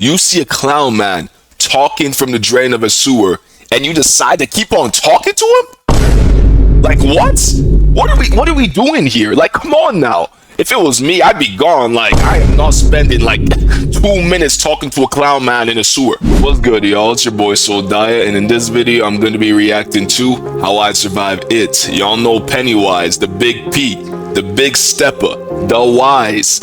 You see a clown man talking from the drain of a sewer, and you decide to keep on talking to him? Like what? What are we doing here? Like, come on now. If it was me, I'd be gone. Like, I am not spending like 2 minutes talking to a clown man in a sewer. What's good, y'all? It's your boy Soldaya, and in this video, I'm going to be reacting to how I survived it. Y'all know Pennywise, the Big P, the Big Stepper, the Wise.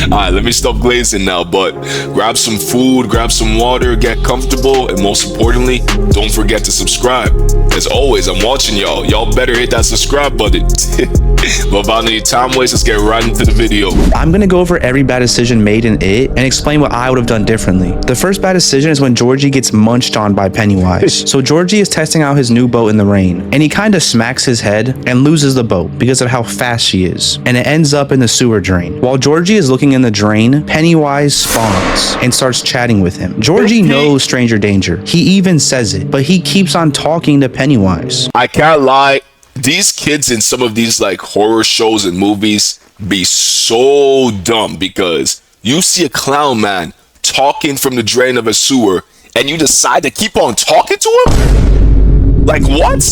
Alright, let me stop glazing now, but grab some food, grab some water, get comfortable, and most importantly, don't forget to subscribe. As always, I'm watching y'all. Y'all better hit that subscribe button. But without any time waste, let's get right into the video. I'm gonna go over every bad decision made in it and explain what I would have done differently. The first bad decision is when Georgie gets munched on by Pennywise. So Georgie is testing out his new boat in the rain, and he kind of smacks his head and loses the boat because of how fast she is, and it ends up in the sewer drain. While Georgie is looking in the drain, Pennywise spawns and starts chatting with him. Georgie knows stranger danger. He even says it, but he keeps on talking to Pennywise. I can't lie. These kids in some of these like horror shows and movies be so dumb because you see a clown man talking from the drain of a sewer and you decide to keep on talking to him? Like what?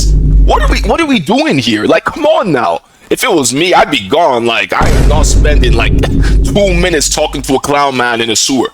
What are we doing here? Like, come on now. If it was me, I'd be gone. Like, I am not spending like 2 minutes talking to a clown man in a sewer.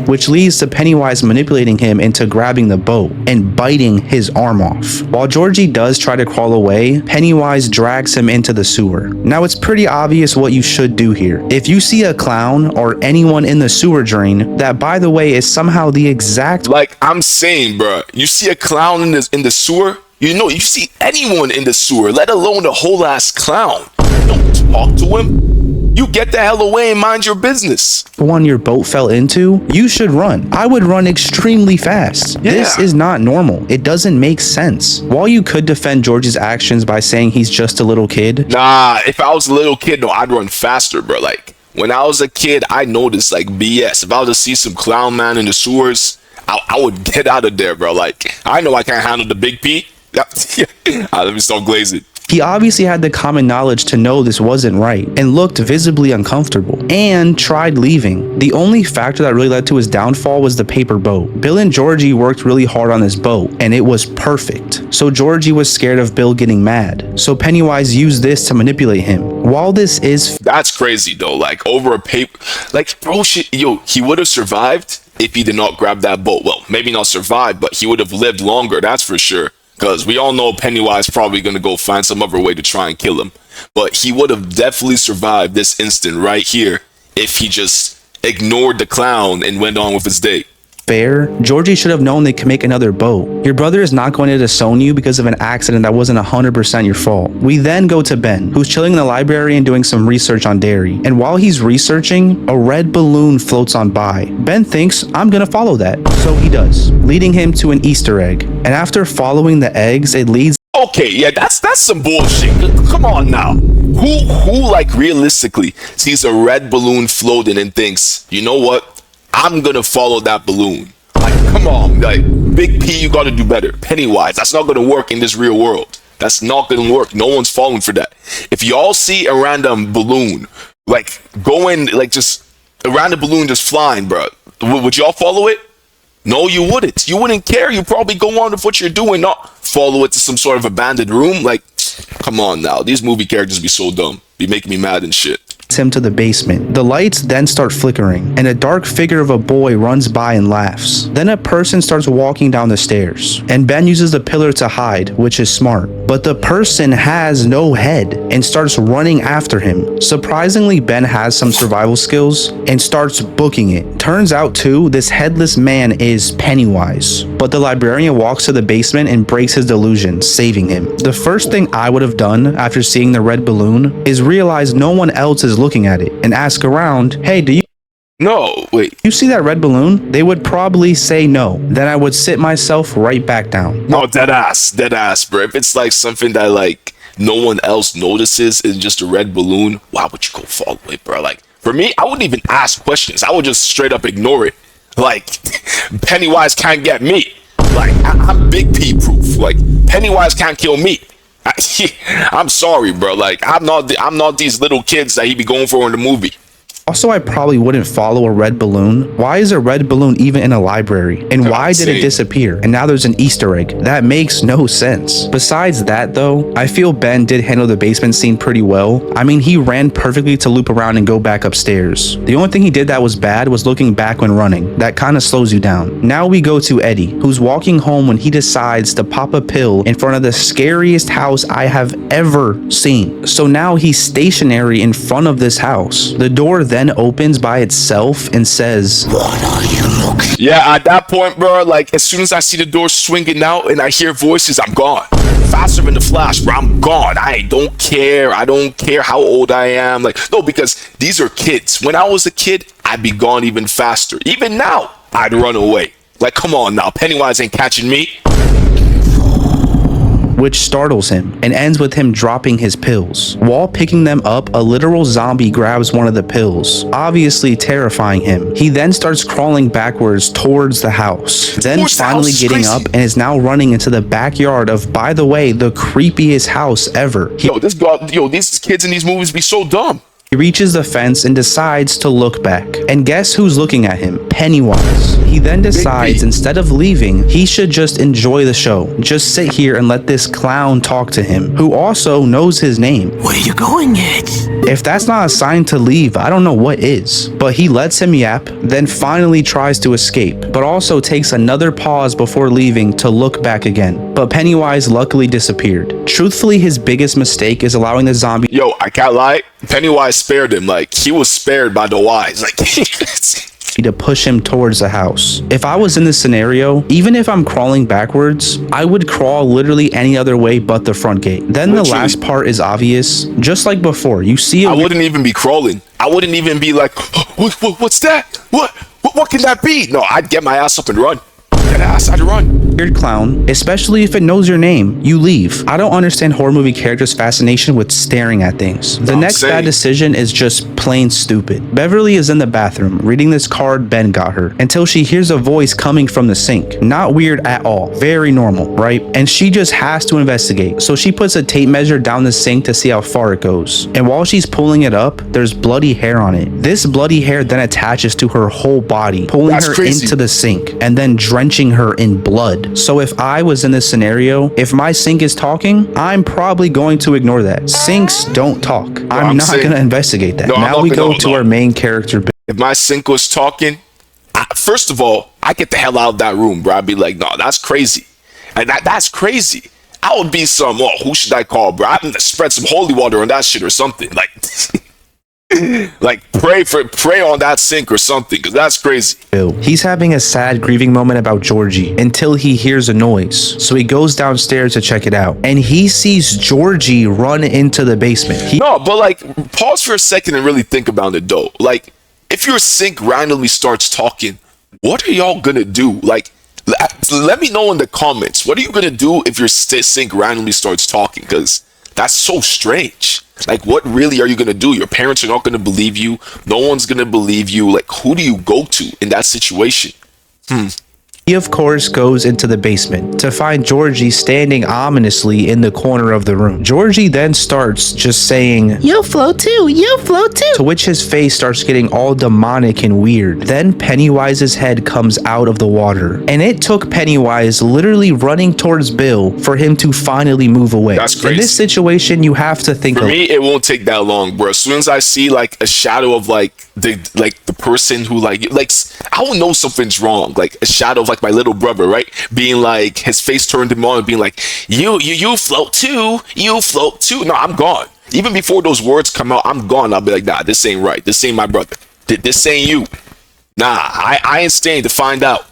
Which leads to Pennywise manipulating him into grabbing the boat and biting his arm off. While Georgie does try to crawl away, Pennywise drags him into the sewer. Now it's pretty obvious what you should do here. If you see a clown or anyone in the sewer drain, that by the way is somehow the exact— Like I'm saying, bro, you see a clown in the sewer, you see anyone in the sewer, let alone the whole ass clown. Don't talk to him. You get the hell away and mind your business. one your boat fell into, you should run. I would run extremely fast. Yeah. This is not normal. It doesn't make sense. While you could defend George's actions by saying he's just a little kid, Nah, if I was a little kid, no, I'd run faster, bro. Like, when I was a kid, I noticed, like, BS. If I was to see some clown man in the sewers, I would get out of there, bro. Like, I know I can't handle the Big P. Let me stop glazing. he obviously had the common knowledge to know this wasn't right and looked visibly uncomfortable and tried leaving. The only factor that really led to his downfall was the paper boat. Bill and Georgie worked really hard on this boat and it was perfect. So Georgie was scared of Bill getting mad. So Pennywise used this to manipulate him. While this is— That's crazy, though. Like, over a paper, like, bro, shit, yo, he would have survived if he did not grab that boat. Well, maybe not survive, but he would have lived longer, that's for sure. Because we all know Pennywise probably going to go find some other way to try and kill him. But he would have definitely survived this instant right here if he just ignored the clown and went on with his day. fair, Georgie should have known they could make another boat. Your brother is not going to disown you because of an accident that wasn't 100% your fault. We then go to Ben, who's chilling in the library and doing some research on dairy. And while he's researching, a red balloon floats on by. Ben thinks, I'm gonna follow that. So he does, leading him to an Easter egg. And after following the eggs, it leads— Okay, yeah, that's some bullshit. Come on now. Who like realistically sees a red balloon floating and thinks, you know what? I'm gonna follow that balloon. Like, come on, like, Big P, you gotta do better. Pennywise, that's not gonna work in this real world. That's not gonna work. No one's falling for that. If y'all see a random balloon, like, going, like, just a random balloon just flying, bro, would y'all follow it? No, you wouldn't. You wouldn't care. You probably go on with what you're doing, not follow it to some sort of abandoned room. Like, come on now. These movie characters be so dumb. Be making me mad and shit. him to the basement. The lights then start flickering, and a dark figure of a boy runs by and laughs. Then a person starts walking down the stairs, and Ben uses the pillar to hide, which is smart. But the person has no head and starts running after him. Surprisingly, Ben has some survival skills and starts booking it. Turns out too, this headless man is Pennywise. But the librarian walks to the basement and breaks his delusion, saving him. The first thing I would have done after seeing the red balloon is realize no one else is looking at it and ask around, hey, do you see that red balloon? They would probably say no. Then I would sit myself right back down. No, dead ass, bro. If it's like something that like no one else notices is just a red balloon, why would you go follow it, bro? Like, for me, I wouldn't even ask questions. I would just straight up ignore it. Like, Pennywise can't get me. Like, I'm Big P proof. Like, Pennywise can't kill me. I'm sorry, bro. Like, I'm not these little kids that he be going for in the movie. Also, I probably wouldn't follow a red balloon. Why is a red balloon even in a library? And why did it disappear? And now there's an Easter egg. That makes no sense. Besides that though, I feel Ben did handle the basement scene pretty well. I mean, he ran perfectly to loop around and go back upstairs. The only thing he did that was bad was looking back when running. That kind of slows you down. Now we go to Eddie, who's walking home when he decides to pop a pill in front of the scariest house I have ever seen. So now he's stationary in front of this house. The door then opens by itself and says, "What are you looking?" Yeah, at that point, bro, like as soon as I see the door swinging out and I hear voices, I'm gone. Faster than the flash, bro. I'm gone. I don't care. I don't care how old I am. Like, no, because these are kids. When I was a kid, I'd be gone even faster. Even now, I'd run away. Like, come on now. Pennywise ain't catching me. Which startles him and ends with him dropping his pills. While picking them up, a literal zombie grabs one of the pills, obviously terrifying him. He then starts crawling backwards towards the house, then finally getting up and is now running into the backyard of, by the way, the creepiest house ever. These kids in these movies be so dumb. He reaches the fence and decides to look back. And guess who's looking at him? Pennywise. He then decides instead of leaving, he should just enjoy the show. Just sit here and let this clown talk to him, who also knows his name. Where are you going, Ed? If that's not a sign to leave, I don't know what is. But he lets him yap, then finally tries to escape, but also takes another pause before leaving to look back again. But Pennywise luckily disappeared. Truthfully, his biggest mistake is allowing the zombie— Yo, I can't lie. Pennywise spared him. Like, he was spared by the wise. Like, to push him towards the house. If I was in this scenario, even if I'm crawling backwards, I would crawl literally any other way but the front gate. Then the last part is obvious. Just like before, you see— I wouldn't even be crawling. I wouldn't even be like, what's that? What can that be? No, I'd get my ass up and run. I'd run. Weird clown, especially if it knows your name, you leave. I don't understand horror movie characters' fascination with staring at things. The next bad decision is just plain stupid. Beverly is in the bathroom reading this card Ben got her until she hears a voice coming from the sink. Not weird at all, very normal, right? And she just has to investigate. So she puts a tape measure down the sink to see how far it goes. And while she's pulling it up, there's bloody hair on it. This bloody hair then attaches to her whole body, pulling her into the sink and then drenching her in blood. So if I was in this scenario, if my sink is talking, I'm probably going to ignore that. Sinks don't talk. I'm not going to investigate that. Now we go to our main character. If my sink was talking, first of all, I get the hell out of that room, bro. I'd be like, no, that's crazy. And that's crazy. I would be some, who should I call, bro? I'm gonna spread some holy water on that shit or something. Like, like pray on that sink or something, because that's crazy. He's having a sad grieving moment about Georgie until he hears a noise. So he goes downstairs to check it out, and he sees Georgie run into the basement. No, but like, pause for a second and really think about it though. Like, if your sink randomly starts talking, what are y'all gonna do? Like, let me know in the comments. What are you gonna do if your sink randomly starts talking? Because that's so strange. Like, what really are you gonna do? Your parents are not gonna believe you. No one's gonna believe you. Like, who do you go to in that situation? He, of course, goes into the basement to find Georgie standing ominously in the corner of the room. Georgie then starts just saying, "You'll float too, you'll float too," to which his face starts getting all demonic and weird. Then Pennywise's head comes out of the water, and it took Pennywise literally running towards Bill for him to finally move away. That's crazy. In this situation, you have to think— For me, it won't take that long, bro. As soon as I see like a shadow of the person who like I will know something's wrong. Like a shadow of like my little brother, right? Being like, his face turned him on and being like, you float too, you float too. No, I'm gone. Even before those words come out, I'm gone. I'll be like, nah, this ain't right. This ain't my brother. This ain't you. Nah, I ain't staying to find out.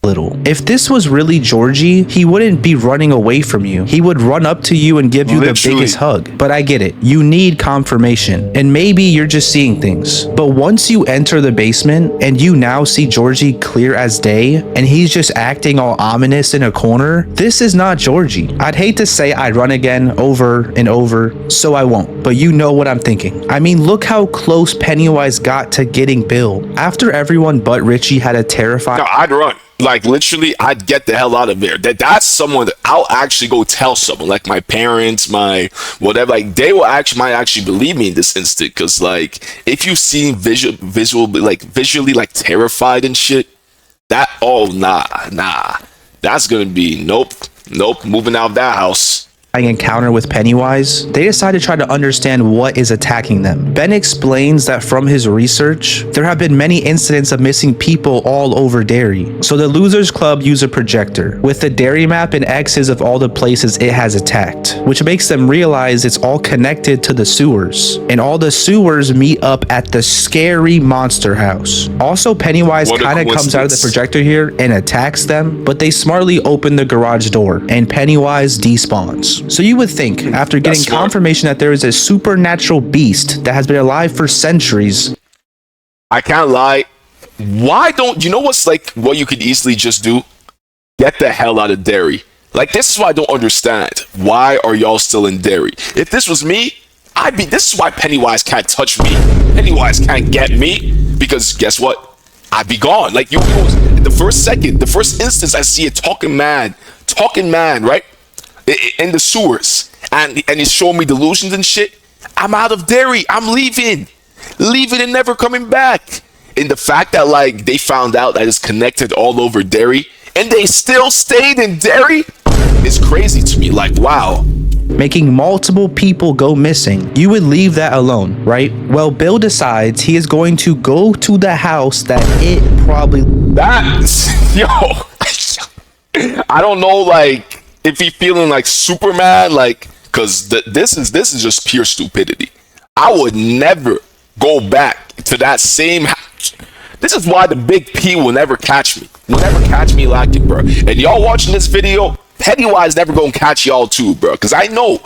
Little. If this was really Georgie, he wouldn't be running away from you. He would run up to you and give you the biggest hug. But I get it. You need confirmation. And maybe you're just seeing things. But once you enter the basement and you now see Georgie clear as day and he's just acting all ominous in a corner, this is not Georgie. I'd hate to say I'd run again over and over, so I won't. But you know what I'm thinking. I mean, look how close Pennywise got to getting Bill. After everyone but Richie had a terrifying— No, I'd run. Like literally, I'd get the hell out of there. That's someone that I'll actually go tell someone, like my parents, my whatever. Like they will actually might actually believe me in this instant, because like if you seem visually like terrified and shit, that nah, that's gonna be nope, moving out of that house. Encounter with Pennywise, they decide to try to understand what is attacking them. Ben explains that from his research, there have been many incidents of missing people all over Derry. So the Losers Club use a projector with the Derry map and X's of all the places it has attacked, which makes them realize it's all connected to the sewers. And all the sewers meet up at the scary monster house. Also, Pennywise kind of comes out of the projector here and attacks them, but they smartly open the garage door and Pennywise despawns. So you would think, after getting confirmation that there is a supernatural beast that has been alive for centuries. I can't lie. Why don't you know what's like what you could easily just do? Get the hell out of Derry. Like this is why I don't understand. Why are y'all still in Derry? If this was me, this is why Pennywise can't touch me. Pennywise can't get me, because guess what? I'd be gone. Like the first instance I see a talking man, right? In the sewers, and he's showing me delusions and shit. I'm out of Derry. I'm leaving and never coming back. And the fact that like they found out that it's connected all over Derry and they still stayed in Derry is crazy to me. Like, wow. Making multiple people go missing. You would leave that alone, right? Well, Bill decides he is going to go to the house that it probably... I don't know, like, if he feeling like Superman, like, because this is just pure stupidity. I would never go back to that same house. This is why the Big P will never catch me. Will never catch me lacking, bro. And y'all watching this video, Pennywise never gonna catch y'all too, bro. Because I know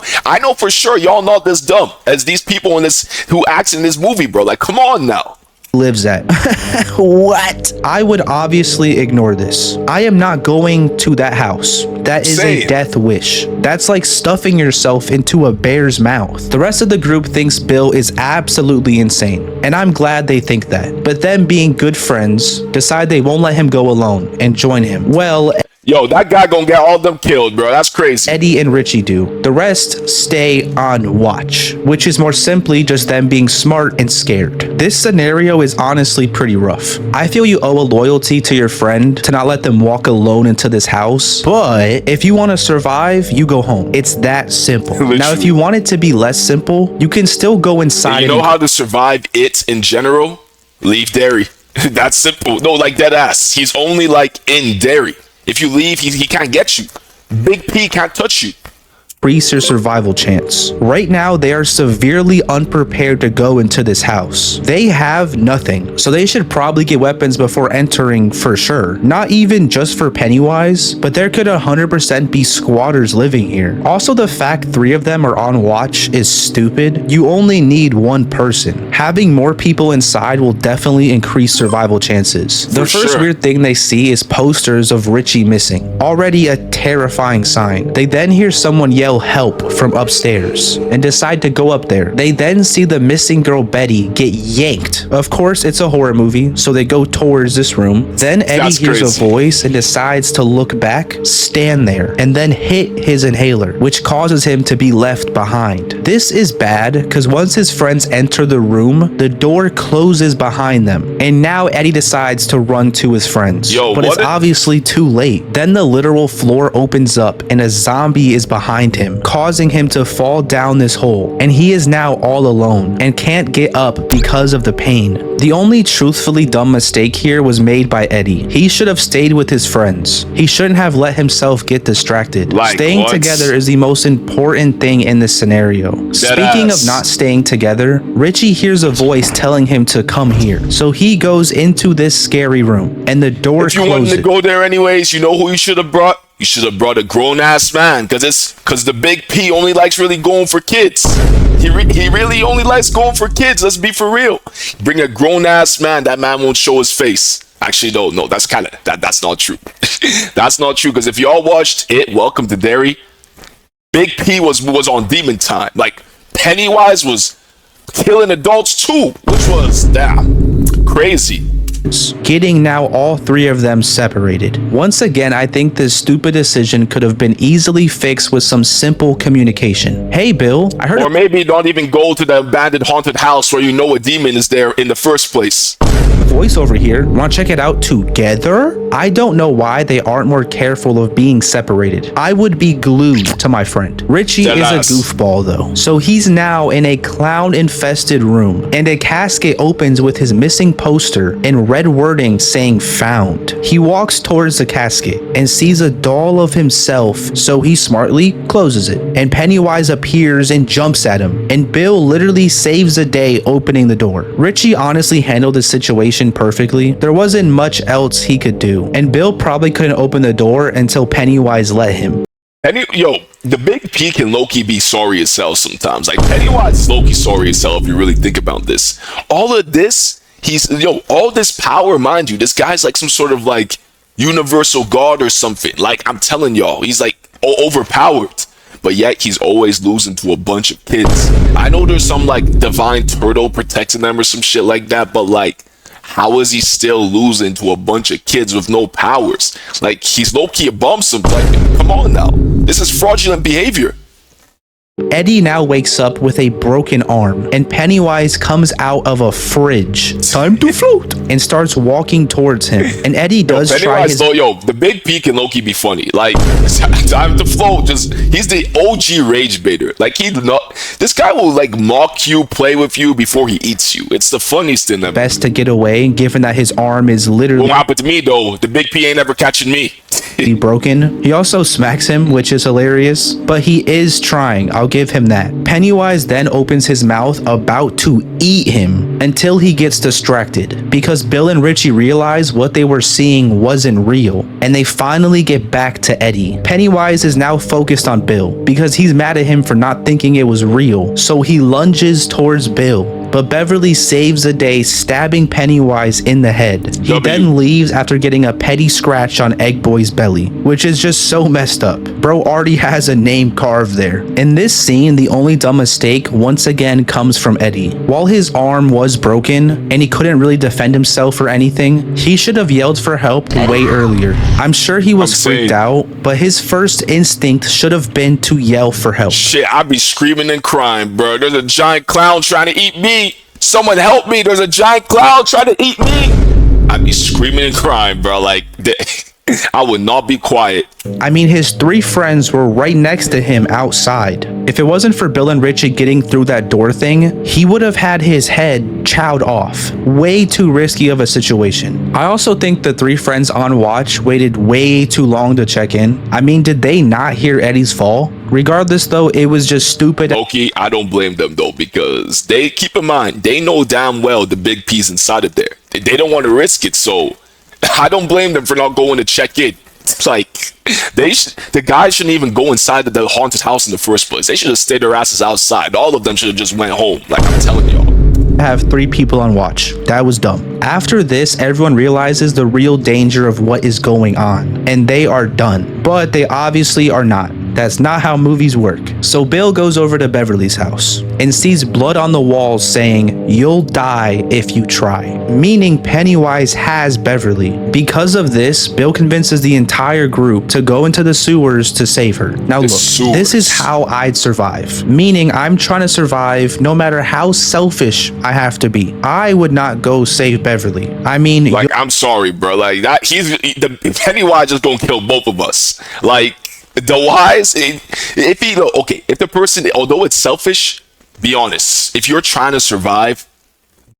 for sure y'all not this dumb as these people in this who acts in this movie, bro. Like, come on now. Lives at. What? I would obviously ignore this. I am not going to that house. That is a death wish. That's like stuffing yourself into a bear's mouth. The rest of the group thinks Bill is absolutely insane, and I'm glad they think that. But them being good friends, decide they won't let him go alone and join him. Well, yo, that guy gonna get all of them killed, bro. That's crazy. Eddie and Richie do. The rest stay on watch, which is more simply just them being smart and scared. This scenario is honestly pretty rough. I feel you owe a loyalty to your friend to not let them walk alone into this house, but if you want to survive, you go home. It's that simple. Literally. Now, if you want it to be less simple, you can still go inside. You know how to survive it in general? Leave Derry. That's simple. No, like dead ass. He's only like in Derry. If you leave, he can't get you. Big P can't touch you. Increase your survival chance. Right now, they are severely unprepared to go into this house. They have nothing, so they should probably get weapons before entering for sure. Not even just for Pennywise, but there could 100% be squatters living here. Also, the fact 3 of them are on watch is stupid. You only need 1 person. Having more people inside will definitely increase survival chances. The first weird thing they see is posters of Richie missing. Already a terrifying sign. They then hear someone yell help from upstairs and decide to go up there. They then see the missing girl Betty get yanked. Of course, it's a horror movie, so they go towards this room. Then Eddie hears a voice and decides to look back, stand there, and then hit his inhaler, which causes him to be left behind. This is bad because once his friends enter the room, the door closes behind them, and now Eddie decides to run to his friends. But it's obviously too late. Then the literal floor opens up and a zombie is behind him, causing him to fall down this hole, and he is now all alone and can't get up because of the pain. The only truthfully dumb mistake here was made by Eddie. He should have stayed with his friends. He shouldn't have let himself get distracted. Staying together is the most important thing in this scenario. Speaking of not staying together, Richie hears a voice telling him to come here. So he goes into this scary room and the door closes. If you wanted to go there anyways, you know who you should have brought? You should have brought a grown-ass man, because the Big P only likes really going for kids. He really only likes going for kids. Let's be for real. Bring a grown-ass man. That man won't show his face. Actually, no, that's that's not true. That's not true, because if y'all watched it, Welcome to Derry, Big P was on demon time. Like, Pennywise was killing adults too, which was damn crazy. getting now all three of them separated. Once again, I think this stupid decision could have been easily fixed with some simple communication. Hey Bill, I heard Or maybe don't even go to the abandoned haunted house where you know a demon is there in the first place. a voice over here. Want to check it out together? I don't know why they aren't more careful of being separated. I would be glued to my friend. Richie is a goofball though. So he's now in a clown infested room and a casket opens with his missing poster and red wording saying found. He walks towards the casket and sees a doll of himself, so he smartly closes it. And Pennywise appears and jumps at him, and Bill literally saves the day opening the door. Richie honestly handled the situation perfectly. There wasn't much else he could do, and Bill probably couldn't open the door until Pennywise let him. Yo, the Big P can low-key be sorry as hell sometimes. Like, Pennywise is low-key sorry as hell if you really think about this. All of this, all this power, mind you, this guy's like some sort of like universal god or something. Like, I'm telling y'all, he's like overpowered. But yet he's always losing to a bunch of kids. I know there's some like divine turtle protecting them or some shit like that, but like, how is he still losing to a bunch of kids with no powers? Like, he's low-key a bum sometimes. Like, come on now. This is fraudulent behavior. Eddie now wakes up with a broken arm, and Pennywise comes out of a fridge. Time to float! And starts walking towards him. And Eddie does try his... the Big P can low-key be funny. Like, time to float. He's the OG rage baiter. Like, this guy will like mock you, play with you before he eats you. It's the funniest thing ever. Best to get away, given that his arm is literally... Won't happen to me though. The Big P ain't ever catching me. broken. He also smacks him, which is hilarious, but he is trying. I'll give him that. Pennywise then opens his mouth about to eat him until he gets distracted because Bill and Richie realize what they were seeing wasn't real, and they finally get back to Eddie. Pennywise is now focused on Bill because he's mad at him for not thinking it was real, so he lunges towards Bill. But Beverly saves the day, stabbing Pennywise in the head. He then leaves after getting a petty scratch on Egg Boy's belly, which is just so messed up. Bro already has a name carved there. In this scene, the only dumb mistake once again comes from Eddie. While his arm was broken and he couldn't really defend himself or anything, he should have yelled for help way earlier. I'm sure he was freaked out, but his first instinct should have been to yell for help. Shit, I'd be screaming and crying, bro. There's a giant clown trying to eat me. Someone help me. There's a giant clown trying to eat me. I'd be screaming and crying, bro. Like, I would not be quiet. I mean, his three friends were right next to him outside. If it wasn't for Bill and Richie getting through that door thing, he would have had his head chowed off. Way too risky of a situation. I also think the three friends on watch waited way too long to check in. I mean, did they not hear Eddie's fall? Regardless though, it was just stupid. Okay, I don't blame them though, because they, keep in mind, they know damn well the Big P's inside of there. They don't want to risk it, so I don't blame them for not going to check in. It's like, the guys shouldn't even go inside of the haunted house in the first place. They should have stayed their asses outside. All of them should have just went home, like I'm telling y'all. Have three people on watch. That was dumb. After this, everyone realizes the real danger of what is going on, and they are done. But they obviously are not. That's not how movies work. So Bill goes over to Beverly's house and sees blood on the walls saying, "You'll die if you try," meaning Pennywise has Beverly. Because of this, Bill convinces the entire group to go into the sewers to save her. Now look, this is how I'd survive, meaning I'm trying to survive no matter how selfish I have to be. I would not go save Beverly. I mean, like, I'm sorry, bro. Like, that, the Pennywise is gonna kill both of us. Like, the wise, if the person, although it's selfish, be honest. If you're trying to survive,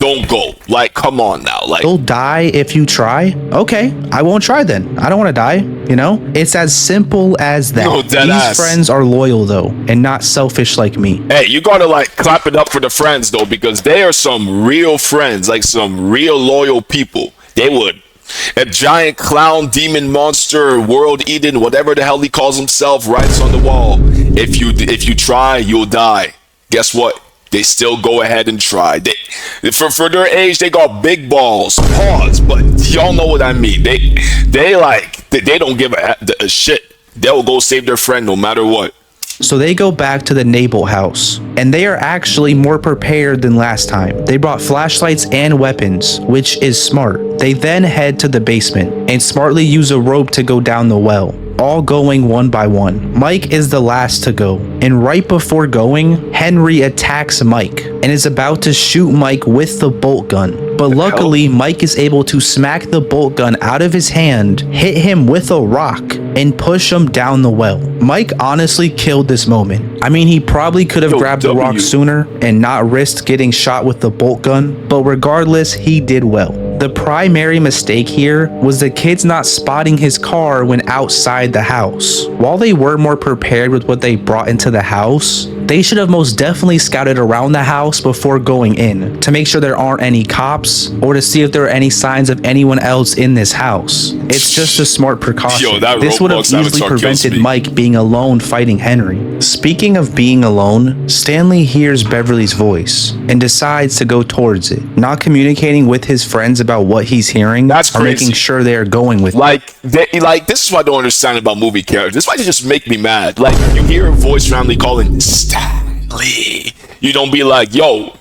don't go. Like, come on now. Like, you'll die if you try. Okay, I won't try then. I don't want to die. You know, it's as simple as that. No, These friends are loyal though, and not selfish like me. Hey, you gotta like clap it up for the friends though, because they are some real friends, like some real loyal people. They would. A giant clown, demon, monster, world eating, whatever the hell he calls himself, writes on the wall, if you try, you'll die. Guess what? They still go ahead and try. For their age, they got big balls. Pause, but y'all know what I mean. They don't give a shit. They'll go save their friend no matter what. So they go back to the Nabel house, and they are actually more prepared than last time. They brought flashlights and weapons, which is smart. They then head to the basement and smartly use a rope to go down the well, all going one by one. Mike is the last to go, and right before going, Henry attacks Mike and is about to shoot Mike with the bolt gun. But luckily, Mike is able to smack the bolt gun out of his hand, hit him with a rock, and push him down the well. Mike honestly killed this moment. I mean, he probably could have grabbed the rock sooner and not risked getting shot with the bolt gun, but regardless, he did well. The primary mistake here was the kids not spotting his car when outside the house. While they were more prepared with what they brought into the house, they should have most definitely scouted around the house before going in to make sure there aren't any cops or to see if there are any signs of anyone else in this house. It's just a smart precaution. This would have easily prevented Mike being alone fighting Henry. Speaking of being alone, Stanley hears Beverly's voice and decides to go towards it, not communicating with his friends about what he's hearing. That's or crazy. making sure they are going with this is what I don't understand about movie characters. This might just make me mad. Like, you hear a voice randomly calling Stanley. You don't be like, yo,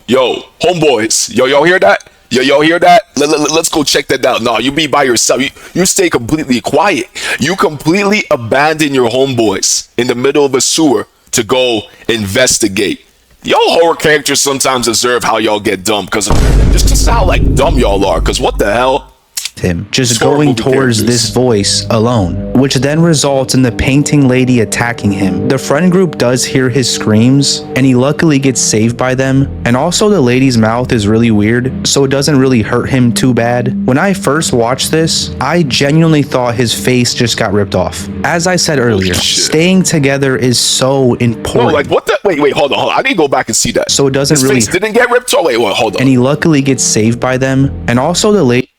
homeboys, y'all hear that? Y'all hear that? Let's go check that out. No, you be by yourself. You stay completely quiet. You completely abandon your homeboys in the middle of a sewer to go investigate. Y'all horror characters sometimes deserve how y'all get dumb, because just how like dumb y'all are. Because what the hell? Him just going towards this voice alone, which then results in the painting lady attacking him. The friend group does hear his screams, and he luckily gets saved by them. And also the lady's mouth is really weird, so it doesn't really hurt him too bad. When I first watched this, I genuinely thought his face just got ripped off. As I said earlier, staying together is so important. No, like what the? Wait, hold on. I need to go back and see that. So it doesn't his really face didn't get ripped off. Wait, hold on. And he luckily gets saved by them. And also the lady.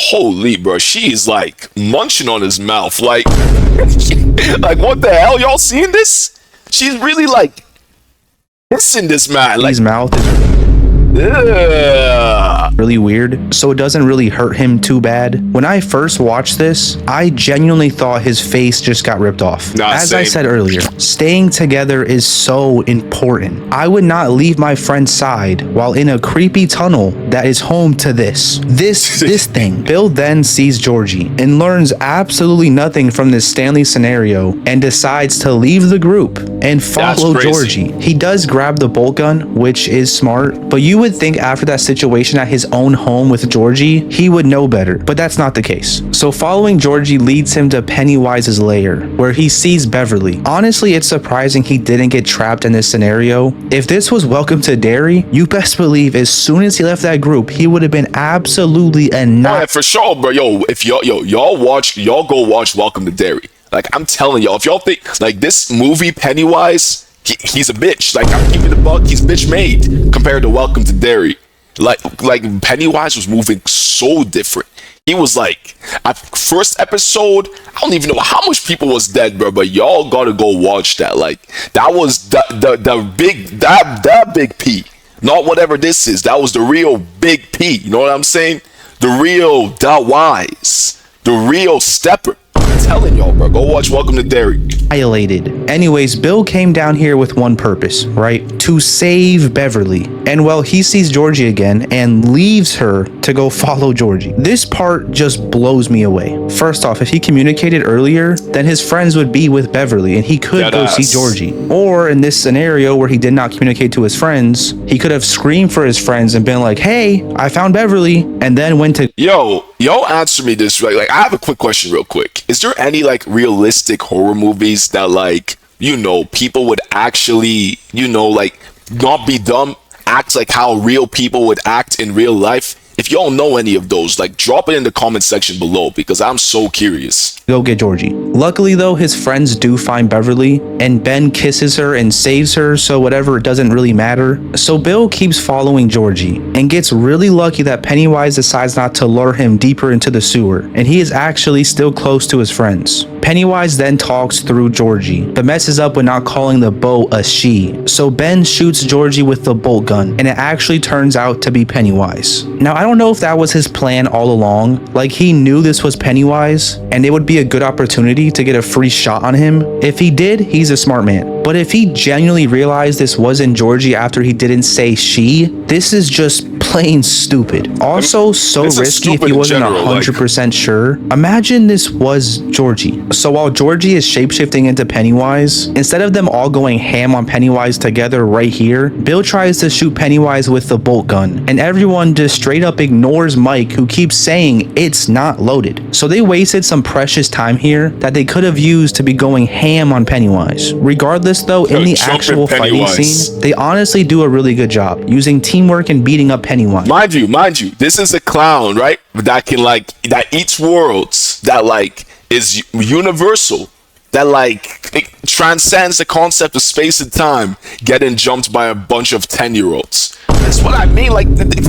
Holy bro, she's like munching on his mouth, like like what the hell, y'all seeing this? She's really like kissing this man, like his mouth is really weird, so it doesn't really hurt him too bad. When I first watched this, I genuinely thought his face just got ripped off. As I said earlier, staying together is so important. I would not leave my friend's side while in a creepy tunnel that is home to this thing. Bill then sees Georgie and learns absolutely nothing from this Stanley scenario and decides to leave the group and follow Georgie. He does grab the bolt gun, which is smart, but you would think after that situation at his own home with Georgie, he would know better, but that's not the case. So following Georgie leads him to Pennywise's lair, where he sees Beverly. Honestly, it's surprising he didn't get trapped in this scenario. If this was Welcome to Derry, you best believe as soon as he left that group, he would have been absolutely yeah, for sure, bro. Yo, if y'all go watch Welcome to Derry. Like, I'm telling y'all, if y'all think like this movie Pennywise, he's a bitch. Like, I'm keeping the buck. He's bitch made compared to Welcome to Derry. Like Pennywise was moving so different. He was like, at first episode, I don't even know how much people was dead, bro. But y'all gotta go watch that. Like, that was that big P. Not whatever this is. That was the real big P. You know what I'm saying? The real Wise. The real stepper. I'm telling y'all, bro. Go watch Welcome to Derry. Violated. Anyways, Bill came down here with one purpose, right? To save Beverly. And well, he sees Georgie again and leaves her to go follow Georgie. This part just blows me away. First off, if he communicated earlier, then his friends would be with Beverly and he could go see Georgie. Or in this scenario where he did not communicate to his friends, he could have screamed for his friends and been like, hey, I found Beverly, and then went to... Yo, answer me this, right? Like, I have a quick question real quick. Is there any like realistic horror movies that like, you know, people would actually, you know, like not be dumb, act like how real people would act in real life? If y'all know any of those, like drop it in the comment section below because I'm so curious. Go get Georgie. Luckily though, his friends do find Beverly and Ben kisses her and saves her, so whatever, it doesn't really matter. So Bill keeps following Georgie and gets really lucky that Pennywise decides not to lure him deeper into the sewer, and he is actually still close to his friends. Pennywise then talks through Georgie, but messes up when not calling the boat a she. So Ben shoots Georgie with the bolt gun, and it actually turns out to be Pennywise. Now I don't know if that was his plan all along, like he knew this was Pennywise, and it would be a good opportunity to get a free shot on him. If he did, he's a smart man. But if he genuinely realized this wasn't Georgie after he didn't say she, this is just plain stupid. Also, so This is risky if stupid he in wasn't general, 100% sure. Imagine this was Georgie. So while Georgie is shapeshifting into Pennywise, instead of them all going ham on Pennywise together right here, Bill tries to shoot Pennywise with the bolt gun, and everyone just straight up ignores Mike, who keeps saying it's not loaded. So they wasted some precious time here that they could have used to be going ham on Pennywise. Regardless though, in the Jumping actual fighting Pennywise. scene, they honestly do a really good job using teamwork and beating up Pennywise. Mind you, this is a clown, right? That can that eats worlds, that is universal, that it transcends the concept of space and time, getting jumped by a bunch of 10-year-olds. That's what I mean.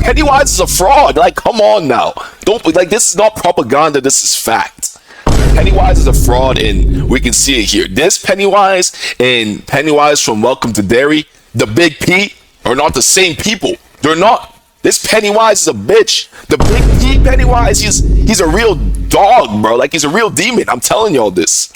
Pennywise is a fraud. Come on now. Don't this is not propaganda. This is fact. Pennywise is a fraud, and we can see it here. This Pennywise and Pennywise from Welcome to Derry, the Big P, are not the same people. They're not. This Pennywise is a bitch. The Big P Pennywise, he's a real dog, bro. He's a real demon. I'm telling y'all this.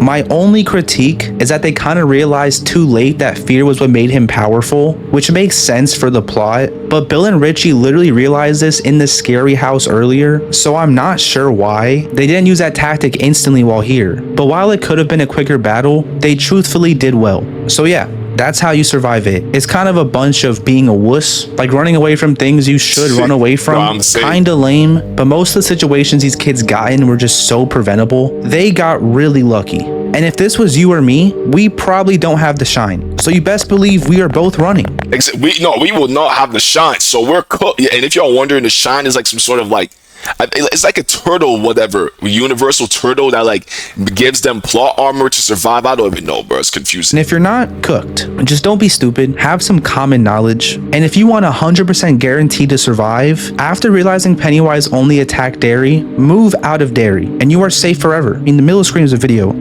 My only critique is that they kind of realized too late that fear was what made him powerful, which makes sense for the plot, but Bill and Richie literally realized this in the scary house earlier, so I'm not sure why they didn't use that tactic instantly while here. But while it could have been a quicker battle, they truthfully did well. So yeah, that's how you survive it. It's kind of a bunch of being a wuss, running away from things you should run away from. Kinda lame, but most of the situations these kids got in were just so preventable. They got really lucky. And if this was you or me, we probably don't have the shine. So you best believe we are both running. We will not have the shine. So we're cooked. And if y'all wondering, the shine is some sort of it's like a turtle, whatever, universal turtle that gives them plot armor to survive. I don't even know, bro. It's confusing. And if you're not cooked, just don't be stupid. Have some common knowledge. And if you want 100% guaranteed to survive, after realizing Pennywise only attacked Derry, move out of Derry, and you are safe forever. In the middle of the screen is a video.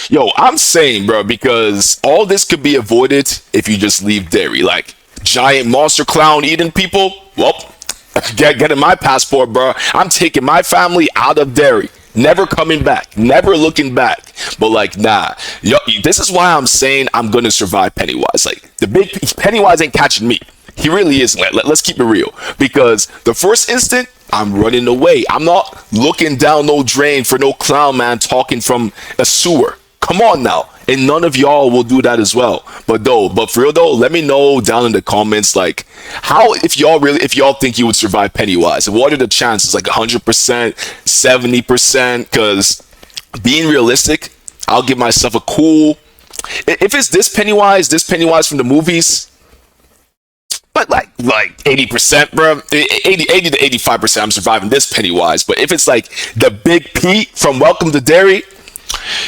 Yo, I'm saying, bro, because all this could be avoided if you just leave Derry. Giant monster clown eating people. Well, getting my passport, bro. I'm taking my family out of Derry. Never coming back. Never looking back. But nah. Yo, this is why I'm saying I'm gonna survive Pennywise. The big Pennywise ain't catching me. He really isn't. Let's keep it real. Because the first instant, I'm running away. I'm not looking down no drain for no clown man talking from a sewer. Come on now. And none of y'all will do that as well. But for real though, let me know down in the comments if y'all think you would survive Pennywise. What are the chances? 100%, 70%? Because being realistic, I'll give myself a cool, if it's this Pennywise from the movies, but 80%, bro. 80 to 85% I'm surviving this Pennywise. But if it's the Big P from Welcome to Derry,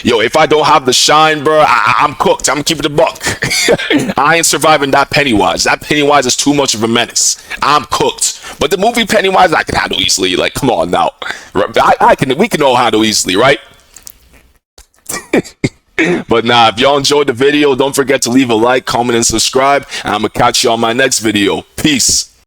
yo, if I don't have the shine, bro, I'm cooked. I'm keeping the buck. I ain't surviving that Pennywise. That Pennywise is too much of a menace. I'm cooked. But the movie Pennywise, I can handle easily. Come on now. We can all handle easily, right? But nah, if y'all enjoyed the video, don't forget to leave a like, comment, and subscribe. And I'm gonna catch you on my next video. Peace.